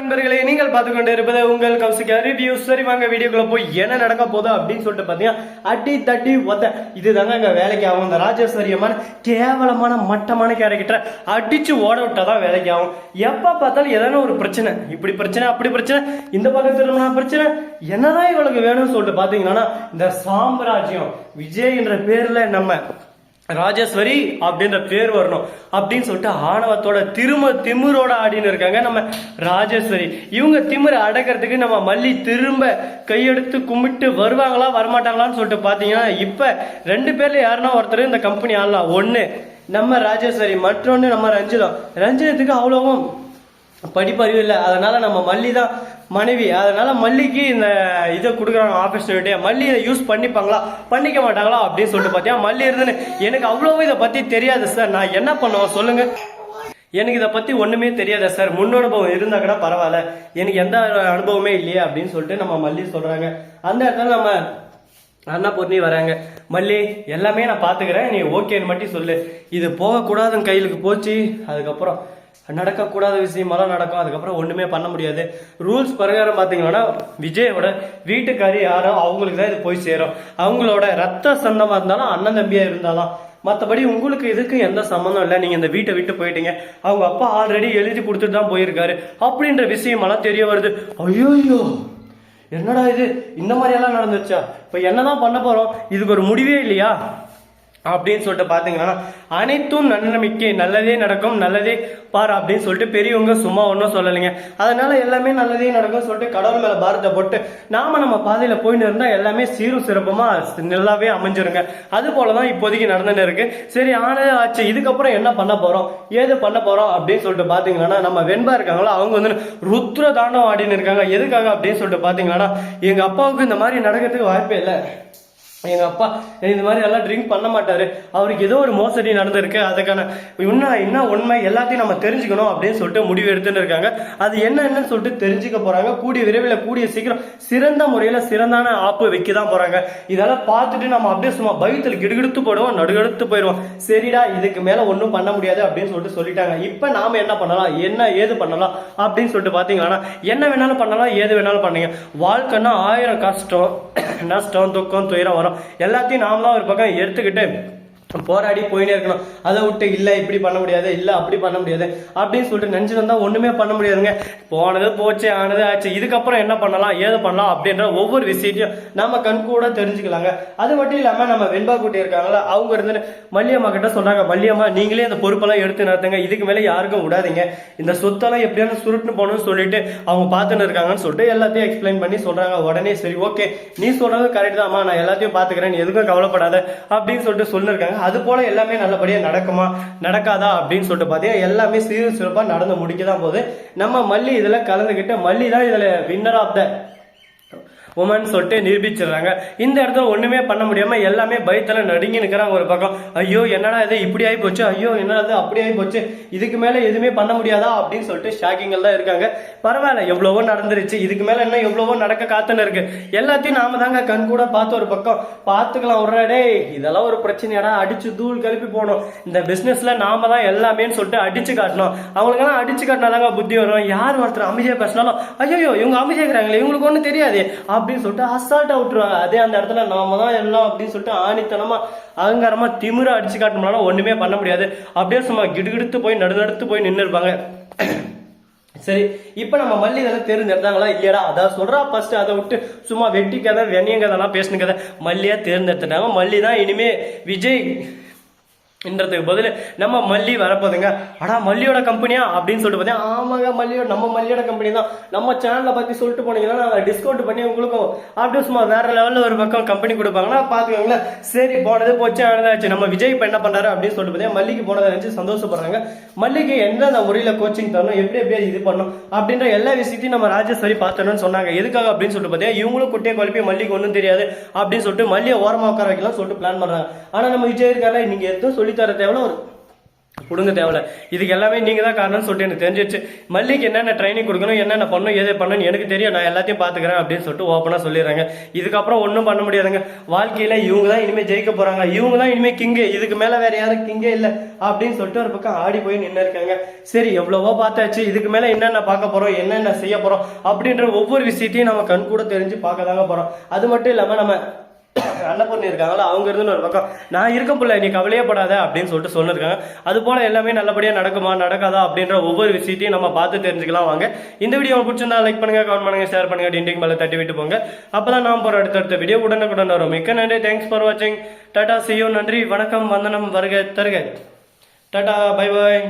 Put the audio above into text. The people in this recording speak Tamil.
நண்பர்களே, நீங்கள் பார்த்து கொண்டு இருப்பது உங்கள் கௌசிகா ரிவ்யூ. சரி வாங்க வீடியோக்குள்ள போய் என்ன நடக்க போகுது அப்படின்னு சொல்லிட்டு பாத்தீங்கன்னா, அடி தட்டி ஒத்த இதுதாங்க அங்க வேலைக்கு ஆகும். இந்த ராஜேஸ்வரியமான கேவலமான மட்டமான கேரக்டர் அடிச்சு ஓட விட்டாதான் வேலைக்கு ஆகும். எப்ப பார்த்தாலும் ஏதாவது ஒரு பிரச்சனை, இப்படி பிரச்சனை அப்படி பிரச்சனை, இந்த பக்கத்துல பிரச்சனை, என்னதான் இவளுக்கு வேணும்னு சொல்லிட்டு பாத்தீங்கன்னா, இந்த சாம்ராஜ்யம் விஜய் என்ற பேர்ல நம்ம ராஜேஸ்வரி அப்படின்ற பேர் வரணும் அப்படின்னு சொல்லிட்டு ஆணவத்தோட திமிரோட ஆடின்னு இருக்காங்க நம்ம ராஜேஸ்வரி. இவங்க திமிர அடக்கிறதுக்கு நம்ம மல்லி திரும்ப கையெடுத்து கும்பிட்டு வருவாங்களா வரமாட்டாங்களான்னு சொல்லிட்டு பாத்தீங்கன்னா, இப்ப ரெண்டு பேர்ல யாருன்னா ஒருத்தர் இந்த கம்பெனி ஆளலாம். ஒண்ணு நம்ம ராஜேஸ்வரி, மற்றொன்னு நம்ம ரஞ்சிதத்துக்கு அவ்வளவும் படிப்பறிவு இல்லை. அதனால நம்ம மல்லி தான் மனைவி. அதனால மல்லிக்கு இந்த இதை கொடுக்குறாங்க ஆப்பர்ச்சுனிட்டியை. மல்லி இதை யூஸ் பண்ணிப்பாங்களா பண்ணிக்க மாட்டாங்களா அப்படின்னு சொல்லிட்டு பார்த்தீங்கன்னா, மல்லி இருந்துன்னு எனக்கு அவ்வளவு இதை பத்தி தெரியாது சார், நான் என்ன பண்ணுவேன் சொல்லுங்க, எனக்கு இதை பத்தி ஒண்ணுமே தெரியாத சார், முன் அனுபவம் இருந்தா கூட பரவாயில்ல, எனக்கு எந்த அனுபவமே இல்லையே அப்படின்னு சொல்லிட்டு நம்ம மல்லி சொல்றாங்க. அந்த இடத்துல நம்ம அண்ணா பொண்ணி வராங்க. மல்லி எல்லாமே நான் பாத்துக்கிறேன், நீ ஓகேன்னு மட்டும் சொல்லு, இது போகக்கூடாதுன்னு கையிலுக்கு போச்சு, அதுக்கப்புறம் நடக்கக்கூடாத விஷயமெல்லாம் நடக்கும், அதுக்கப்புறம் ஒண்ணுமே பண்ண முடியாது. ரூல்ஸ் பிரகாரம் பாத்தீங்கன்னா விஜயோட வீட்டுக்காரி யாரோ அவங்களுக்கு தான் இது போய் சேரும். அவங்களோட ரத்த சொந்தமா இருந்தாலும் அண்ணன் தம்பியா இருந்தாலும், மற்றபடி உங்களுக்கு இதுக்கு எந்த சம்மந்தம் இல்லை, நீங்க இந்த வீட்டை விட்டு போயிட்டீங்க, அவங்க அப்பா ஆல்ரெடி எழுதி கொடுத்துட்டு தான் போயிருக்காரு அப்படின்ற விஷயமெல்லாம் தெரிய வருது. ஐயோ என்னடா இது, இந்த மாதிரி எல்லாம் நடந்துச்சா, இப்ப என்னதான் பண்ண போறோம், இதுக்கு ஒரு முடிவே இல்லையா அப்படின்னு சொல்லிட்டு பாத்தீங்கன்னா, அனைத்தும் நன்மைக்கு நல்லதே நடக்கும், நல்லதே பாரு அப்படின்னு சொல்லிட்டு பெரியவங்க சும்மா ஒன்றும் சொல்லலைங்க. அதனால எல்லாமே நல்லதே நடக்கும் சொல்லிட்டு கடவுள் மேல பாரத்தை போட்டு நாம நம்ம பாதையில போயின்னு இருந்தா எல்லாமே சீரும் சிறப்புமா நல்லாவே அமைஞ்சிருங்க. அது போலதான் இப்போதைக்கு நடந்துட்டு இருக்கு. சரி ஆனது ஆச்சு, இதுக்கப்புறம் என்ன பண்ண போறோம் ஏது பண்ண போறோம் அப்படின்னு சொல்லிட்டு பாத்தீங்கன்னா, நம்ம வெண்பா இருக்காங்களா அவங்க வந்து ருத்ர தாண்டம் ஆடின்னு இருக்காங்க. எதுக்காக அப்படின்னு சொல்லிட்டு பாத்தீங்கன்னா, எங்க அப்பாவுக்கு இந்த மாதிரி நடக்கிறதுக்கு வாய்ப்பே இல்லை, எங்க அப்பா இந்த மாதிரி எல்லாம் ட்ரிங்க் பண்ண மாட்டாரு, அவருக்கு ஏதோ ஒரு மோசடி நடந்திருக்கு, அதுக்கான என்ன உண்மை எல்லாத்தையும் நம்ம தெரிஞ்சுக்கணும் அப்படின்னு சொல்லிட்டு முடிவு எடுத்துன்னு இருக்காங்க. அது என்னன்னு சொல்லிட்டு தெரிஞ்சுக்க போறாங்க. கூடிய விரைவில் கூடிய சீக்கிரம் சிறந்த முறையில சிறந்தான ஆப்பு வைக்கதான் போறாங்க. இதெல்லாம் பார்த்துட்டு நம்ம அப்படியே சும்மா பயத்தில் கிடுகிடுத்து போடுவோம், நடுகடுத்து போயிடுவோம். சரிடா இதுக்கு மேல ஒன்றும் பண்ண முடியாது அப்படின்னு சொல்லிட்டு சொல்லிட்டாங்க. இப்ப நாம என்ன பண்ணலாம், என்ன ஏது பண்ணலாம் அப்படின்னு சொல்லிட்டு பாத்தீங்கன்னா, என்ன வேணாலும் பண்ணலாம், ஏது வேணாலும் பண்ணீங்க. வாழ்க்கைன்னா 1000 கஷ்டம் நஷ்டம் துக்கம் துயரம் வரும், எல்லாத்தையும் நாம தான் ஒரு பக்கம் எடுத்துக்கிட்டு போராடி போயினே இருக்கணும். அதை விட்டு இல்ல இப்படி பண்ண முடியாது, இல்ல அப்படி பண்ண முடியாது அப்படின்னு சொல்லிட்டு நினைச்சு வந்தா ஒண்ணுமே பண்ண முடியாதுங்க. போனது போச்சு, ஆனது ஆச்சு, இதுக்கப்புறம் என்ன பண்ணலாம் ஏது பண்ணலாம் அப்படின்ற ஒவ்வொரு விஷயத்தையும் நம்ம கண் கூட தெரிஞ்சுக்கலாங்க. அது மட்டும் இல்லாம நம்ம வெண்பா குட்டி இருக்காங்களா அவங்க இருந்து மல்லியம்மா கிட்ட சொல்றாங்க, மல்லியம்மா நீங்களே அந்த பொறுப்பெல்லாம் எடுத்து நடத்துங்க, இதுக்கு மேல யாருக்கும் விடாதீங்க, இந்த சொத்தெல்லாம் எப்படியான சுருட்டு போகணும்னு சொல்லிட்டு அவங்க பார்த்துன்னு இருக்காங்கன்னு சொல்லிட்டு எல்லாத்தையும் எக்ஸ்பிளைன் பண்ணி சொல்றாங்க. உடனே சரி ஓகே நீ சொல்றது கரெக்ட் தான்மா, நான் எல்லாத்தையும் பாத்துக்கிறேன், நீ எதுக்கும் கவலைப்படாத அப்படின்னு சொல்லிட்டு சொல்லிருக்காங்க. அது போல எல்லாமே நல்லபடியா நடக்குமா நடக்காதா அப்படின்னு சொல்லிட்டு பாத்தீங்கன்னா, எல்லாமே சீரும் சிறப்பா நடந்து முடிக்கதான் போகுது. நம்ம மல்லி இதுல கலந்துகிட்டு மல்லி தான் இதுல வின்னர் ஆஃப் த உமன் சொல்லிட்டு நிரூபிச்சிடுறாங்க. இந்த இடத்துல ஒண்ணுமே பண்ண முடியாம எல்லாமே பயத்துல நடுங்கி நிக்கிறாங்க. ஒரு பக்கம் ஐயோ என்னடா இது இப்படி ஆகி போச்சு, ஐயோ என்னடா அப்படி ஆகி போச்சு, இதுக்கு மேல எதுவுமே பண்ண முடியாதா அப்படின்னு சொல்லிட்டு ஷாக்கிங் தான் இருக்காங்க. பரவாயில்ல எவ்வளவோ நடந்துருச்சு, இதுக்கு மேல என்ன எவ்வளவோ நடக்க காத்துன்னு இருக்கு, எல்லாத்தையும் நாம தாங்க கண் கூட பார்த்து ஒரு பக்கம் பார்த்துக்கலாம். ஒரு டே இதெல்லாம் ஒரு பிரச்சனையாடா, அடிச்சு தூள் கிளப்பி போகணும், இந்த பிசினஸ்ல நாம தான் எல்லாமேன்னு சொல்லிட்டு அடிச்சு காட்டணும். அவங்களுக்கெல்லாம் அடிச்சு காட்டினாதாங்க புத்தி வரும். யார் ஒருத்தர் அமைதியா பேசினாலும் ஐயோ இவங்க அமைதியா இருக்கிறாங்களே இவங்களுக்கு ஒண்ணு தெரியாது அப்படின்னு சொல்லிட்டு அசால்ட்டா விட்டுருவாங்க. அதே அந்த இடத்துல நாம தான் எல்லாம் அப்படின்னு சொல்லிட்டு ஆணித்தனமா அகங்காரமா திமிரா அடிச்சு காட்டணும்னா ஒண்ணுமே பண்ண முடியாது. அப்படியே சும்மா கிடுகிடுத்து போய் நடுநடுத்து போய் நின்று இருப்பாங்க. சரி இப்ப நம்ம மல்லி இதெல்லாம் தேர்ந்தெடுத்தாங்களா இல்லையடா, அதான் சொல்றா ஃபர்ஸ்ட், அதை விட்டு சும்மா வெட்டி கதை வெண்ணிய கதைலாம் பேசின கதை மல்லியா தேர்ந்தெடுத்துட்டாங்க. மல்லி தான் இனிமே விஜய் என்றதுக்கு பதில் நம்ம மல்லி வரப்போதுங்க. அடா மல்லியோட கம்பெனியா அப்படின்னு சொல்லிட்டு பார்த்தீங்கன்னா, ஆமாங்க மல்லியோட நம்ம மல்லியோட கம்பெனி தான், நம்ம சேனலை பத்தி சொல்லிட்டு போனீங்கன்னா நாங்கள் டிஸ்கவுண்ட் பண்ணி உங்களுக்கும் அப்படியே சும்மா வேற லெவலில் ஒரு பக்கம் கம்பெனி கொடுப்பாங்கன்னா பார்த்துக்கோங்களேன். சரி போனது போச்சு ஆனதாச்சு. நம்ம விஜய் இப்போ என்ன பண்றாரு அப்படின்னு சொல்லிட்டு பார்த்தீங்கன்னா, மல்லிக்கு போனதை நினைச்சு சந்தோஷப்படுறாங்க. மல்லிக்கு எந்த முறையில் கோச்சிங் தரணும், எப்படி இது பண்ணணும் அப்படின்ற எல்லா விஷயத்தையும் நம்ம ராஜேஸ்வரி பார்த்தணும்னு சொன்னாங்க. எதுக்காக அப்படின்னு சொல்லிட்டு பார்த்தீங்கன்னா, இவங்களும் குட்டியை குழப்பி மல்லிக்கு ஒன்றும் தெரியாது அப்படின்னு சொல்லிட்டு மல்லியை ஓரமாக உட்கார வைக்கலாம் சொல்லிட்டு பிளான் பண்றாங்க. ஆனா நம்ம விஜய் இருக்கால நீங்க எதுவும் சொல்லி தர தேவையில்ல, ஒரு கொடுங்க தேவையில்ல, இதுக்கு எல்லாமே நீங்க தான் காரணம்னு சொல்லிட்டு எனக்கு தெரிஞ்சிருச்சு. மல்லிக்கு என்னென்ன ட்ரைனிங் கொடுக்கணும், என்னென்ன பண்ணணும், எது பண்ணணும் எனக்கு தெரியும், நான் எல்லாத்தையும் பாத்துக்கிறேன் அப்படின்னு சொல்லிட்டு ஓப்பனா சொல்லிடுறாங்க. இதுக்கப்புறம் ஒன்றும் பண்ண முடியாதுங்க. வாழ்க்கையில இவங்க தான் இனிமே ஜெயிக்க போறாங்க, இவங்க தான் இனிமே கிங்கு, இதுக்கு மேல வேற யாரும் கிங்கே இல்லை அப்படின்னு சொல்லிட்டு ஒரு பக்கம் ஆடி போய் நின்று இருக்காங்க. சரி எவ்வளவோ பார்த்தாச்சு, இதுக்கு மேல என்னென்ன பார்க்க போறோம், என்னென்ன செய்ய போறோம் அப்படின்ற ஒவ்வொரு விஷயத்தையும் நம்ம கண் கூட தெரிஞ்சு பார்க்க தாங்க போறோம். அது மட்டும் இல்லாம நம்ம அன்னபூர்ணி இருக்காங்களா, அவங்க இருந்து ஒரு பக்கம் நான் இருக்க புள்ள நீ கவலையே படாத அப்படின்னு சொல்லிட்டு சொன்னிருக்காங்க. அது போல எல்லாமே நல்லபடியா நடக்குமா நடக்காதா அப்படின்ற ஒவ்வொரு விஷயத்தையும் நம்ம பார்த்து தெரிஞ்சுக்கலாம். வாங்க இந்த வீடியோ பிடிச்சிருந்தா லைக் பண்ணுங்க, கமெண்ட் பண்ணுங்க, ஷேர் பண்ணுங்க, டிண்டிங் மேல தட்டி விட்டு போங்க. அப்பதான் நான் போற அடுத்தடுத்த வீடியோ உடனுக்குடன் வரும். மிக்க நன்றி, தேங்க்ஸ் ஃபார் வாட்சிங். டாடா, see you, நன்றி, வணக்கம், வந்தனம், வருக தருக, டாடா, பை பாய்.